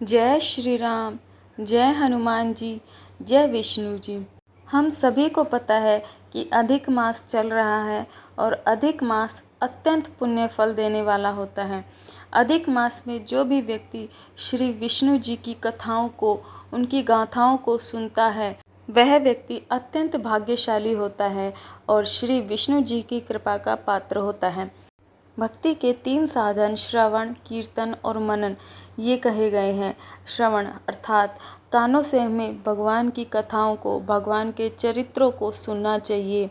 जय श्री राम। जय हनुमान जी। जय विष्णु जी। हम सभी को पता है कि अधिक मास चल रहा है और अधिक मास अत्यंत पुण्य फल देने वाला होता है। अधिक मास में जो भी व्यक्ति श्री विष्णु जी की कथाओं को, उनकी गाथाओं को सुनता है, वह व्यक्ति अत्यंत भाग्यशाली होता है और श्री विष्णु जी की कृपा का पात्र होता है। भक्ति के 3 साधन श्रवण, कीर्तन और मनन ये कहे गए हैं। श्रवण अर्थात कानों से हमें भगवान की कथाओं को, भगवान के चरित्रों को सुनना चाहिए।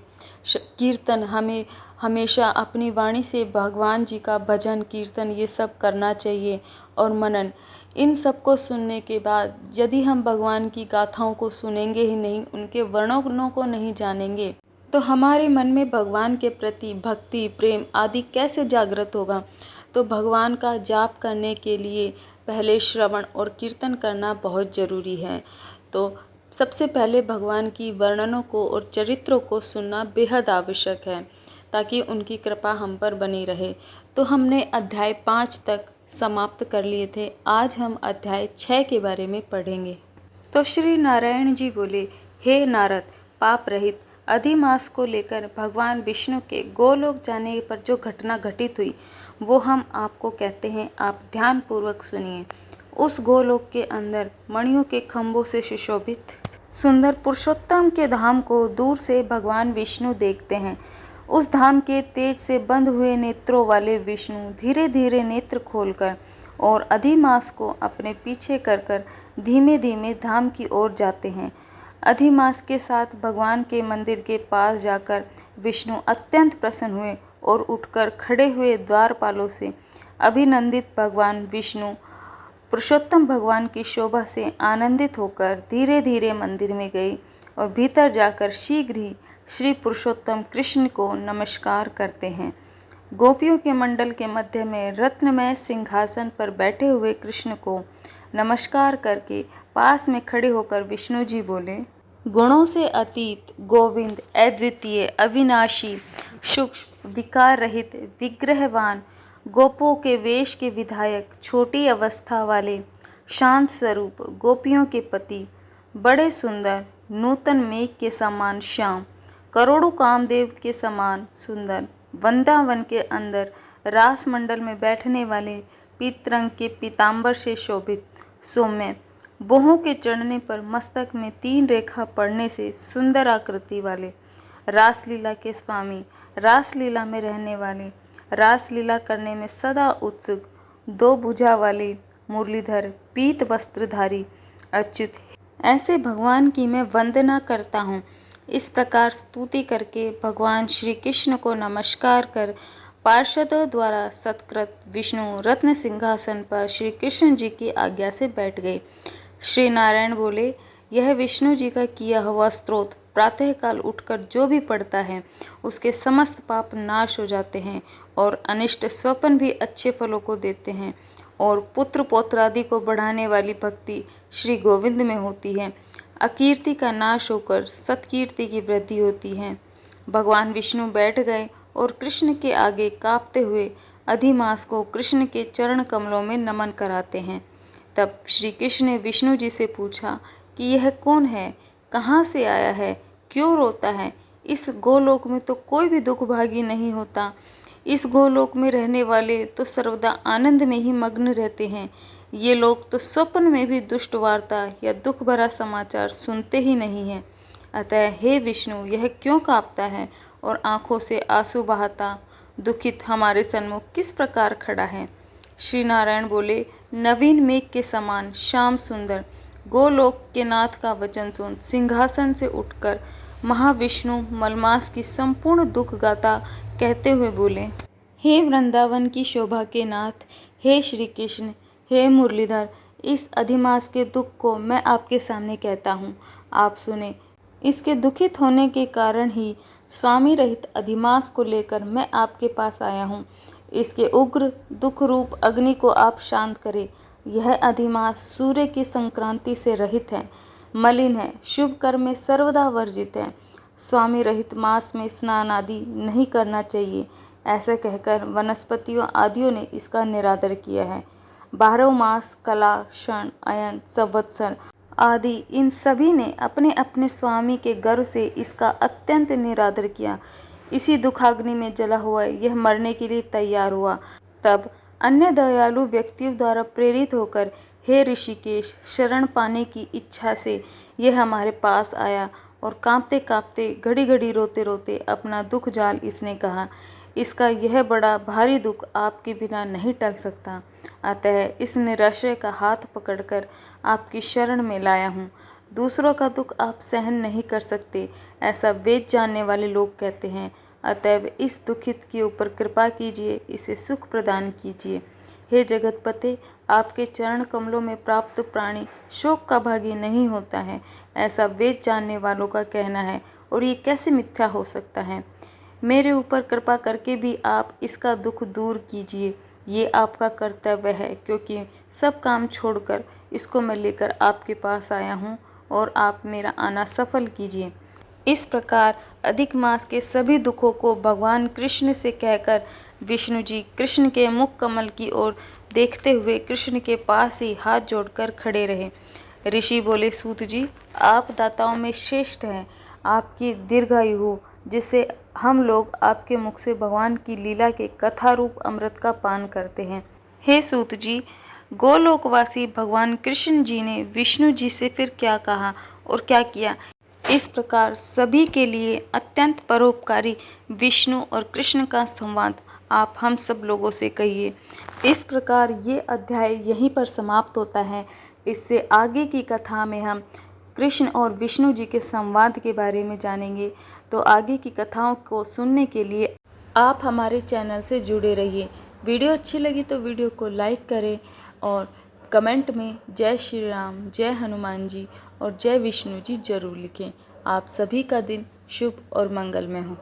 कीर्तन हमें हमेशा अपनी वाणी से भगवान जी का भजन, कीर्तन ये सब करना चाहिए। और मनन, इन सब को सुनने के बाद यदि हम भगवान की गाथाओं को सुनेंगे ही नहीं, उनके वर्णनों को नहीं जानेंगे, तो हमारे मन में भगवान के प्रति भक्ति, प्रेम आदि कैसे जागृत होगा। तो भगवान का जाप करने के लिए पहले श्रवण और कीर्तन करना बहुत ज़रूरी है। तो सबसे पहले भगवान की वर्णनों को और चरित्रों को सुनना बेहद आवश्यक है, ताकि उनकी कृपा हम पर बनी रहे। तो हमने अध्याय 5 तक समाप्त कर लिए थे। आज हम अध्याय 6 के बारे में पढ़ेंगे। तो श्री नारायण जी बोले, हे नारद, पाप रहित अधिमास को लेकर भगवान विष्णु के गोलोक जाने पर जो घटना घटित हुई वो हम आपको कहते हैं। आप ध्यान पूर्वक सुनिए। उस गोलोक के अंदर मणियों के खंभों से सुशोभित सुंदर पुरुषोत्तम के धाम को दूर से भगवान विष्णु देखते हैं। उस धाम के तेज से बंद हुए नेत्रों वाले विष्णु धीरे धीरे नेत्र खोलकर और अधिमास को अपने पीछे कर धीमे धीमे धाम की ओर जाते हैं। अधिमास के साथ भगवान के मंदिर के पास जाकर विष्णु अत्यंत प्रसन्न हुए और उठकर खड़े हुए द्वारपालों से अभिनंदित भगवान विष्णु पुरुषोत्तम भगवान की शोभा से आनंदित होकर धीरे धीरे मंदिर में गए और भीतर जाकर शीघ्र ही श्री पुरुषोत्तम कृष्ण को नमस्कार करते हैं। गोपियों के मंडल के मध्य में रत्नमय सिंहासन पर बैठे हुए कृष्ण को नमस्कार करके पास में खड़े होकर विष्णु जी बोले, गुणों से अतीत गोविंद, अद्वितीय, अविनाशी, सूक्ष्म, विकार रहित, विग्रहवान, गोपों के वेश के विधायक, छोटी अवस्था वाले, शांत स्वरूप, गोपियों के पति, बड़े सुंदर, नूतन मेघ के समान श्याम, करोड़ों कामदेव के समान सुंदर, वृंदावन के अंदर रास मंडल में बैठने वाले, पीत रंग के पीतांबर से शोभित, सौम्य, बोहों के चढ़ने पर मस्तक में 3 रेखा पड़ने से सुंदर आकृति वाले, रासलीला के स्वामी, रासलीला में रहने वाले, रासलीला करने में सदा उत्सुक, 2 भुजा वाले, मुरलीधर, पीत वस्त्रधारी, अच्युत, ऐसे भगवान की मैं वंदना करता हूँ। इस प्रकार स्तुति करके भगवान श्री कृष्ण को नमस्कार कर पार्षदों द्वारा सत्कृत विष्णु रत्न सिंहासन पर श्री कृष्ण जी की आज्ञा से बैठ गए। श्री नारायण बोले, यह विष्णु जी का किया हुआ स्तोत्र प्रातःकाल उठकर जो भी पढ़ता है उसके समस्त पाप नाश हो जाते हैं और अनिष्ट स्वप्न भी अच्छे फलों को देते हैं और पुत्र पौत्र आदि को बढ़ाने वाली भक्ति श्री गोविंद में होती है। अकीर्ति का नाश होकर सत्कीर्ति की वृद्धि होती है। भगवान विष्णु बैठ गए और कृष्ण के आगे कांपते हुए अधिमास को कृष्ण के चरण कमलों में नमन कराते हैं। तब श्री कृष्ण ने विष्णु जी से पूछा कि यह कौन है, कहाँ से आया है, क्यों रोता है। इस गोलोक में तो कोई भी दुखभागी नहीं होता। इस गोलोक में रहने वाले तो सर्वदा आनंद में ही मग्न रहते हैं। ये लोग तो स्वप्न में भी दुष्ट वार्ता या दुख भरा समाचार सुनते ही नहीं हैं। अतः हे विष्णु, यह क्यों कांपता है और आंखों से आंसू बहाता दुखित हमारे सन्मुख किस प्रकार खड़ा है। श्री नारायण बोले, नवीन मेघ के समान श्याम सुंदर गोलोक के नाथ का वचन सुन सिंहासन से उठकर महाविष्णु मलमास की संपूर्ण दुख गाथा कहते हुए बोले, हे वृंदावन की शोभा के नाथ, हे श्री कृष्ण, हे मुरलीधर, इस अधिमास के दुख को मैं आपके सामने कहता हूँ, आप सुने। इसके दुखित होने के कारण ही स्वामी रहित अधिमास को लेकर मैं आपके पास आया हूँ। इसके उग्र दुख रूप अग्नि को आप शांत करें। यह अधिमास सूर्य की संक्रांति से रहित है, मलिन है, शुभ कर्म में सर्वदा वर्जित है। स्वामी रहित मास में स्नान आदि नहीं करना चाहिए। ऐसा कहकर वनस्पतियों आदियों ने इसका निरादर किया है। 12 मास, कला, क्षण, अयन, संवत्सर आदि इन सभी ने अपने अपने स्वामी के गर्व से इसका अत्यंत निरादर किया। इसी दुखाग्नि में जला हुआ यह मरने के लिए तैयार हुआ। तब अन्य दयालु व्यक्तियों द्वारा प्रेरित होकर हे ऋषिकेश, शरण पाने की इच्छा से यह हमारे पास आया और कांपते कांपते, घड़ी घड़ी रोते रोते अपना दुख जाल इसने कहा, इसका यह बड़ा भारी दुख आपके बिना नहीं टल सकता। अतः इस निराश्रय का हाथ पकड़कर आपकी शरण में लाया हूँ। दूसरों का दुख आप सहन नहीं कर सकते, ऐसा वेद जानने वाले लोग कहते हैं। अतएव इस दुखित के ऊपर कृपा कीजिए, इसे सुख प्रदान कीजिए। हे जगतपते, आपके चरण कमलों में प्राप्त प्राणी शोक का भागी नहीं होता है, ऐसा वेद जानने वालों का कहना है, और ये कैसे मिथ्या हो सकता है। मेरे ऊपर कृपा करके भी आप इसका दुख दूर कीजिए, ये आपका कर्तव्य है, क्योंकि सब काम छोड़कर इसको मैं लेकर आपके पास आया हूँ और आप मेरा आना सफल कीजिए। इस प्रकार अधिक मास के सभी दुखों को भगवान कृष्ण से कहकर विष्णु जी कृष्ण के मुख कमल की ओर देखते हुए कृष्ण के पास ही हाथ जोड़कर खड़े रहे। ऋषि बोले, सूत जी, आप दाताओं में श्रेष्ठ हैं, आपकी दीर्घायु हो, जिससे हम लोग आपके मुख से भगवान की लीला के कथा रूप अमृत का पान करते हैं। हे सूत जी, गोलोकवासी भगवान कृष्ण जी ने विष्णु जी से फिर क्या कहा और क्या किया, इस प्रकार सभी के लिए अत्यंत परोपकारी विष्णु और कृष्ण का संवाद आप हम सब लोगों से कहिए। इस प्रकार ये अध्याय यहीं पर समाप्त होता है। इससे आगे की कथा में हम कृष्ण और विष्णु जी के संवाद के बारे में जानेंगे। तो आगे की कथाओं को सुनने के लिए आप हमारे चैनल से जुड़े रहिए। वीडियो अच्छी लगी तो वीडियो को लाइक करें और कमेंट में जय श्री राम, जय हनुमान जी और जय विष्णु जी जरूर लिखें। आप सभी का दिन शुभ और मंगलमय हो।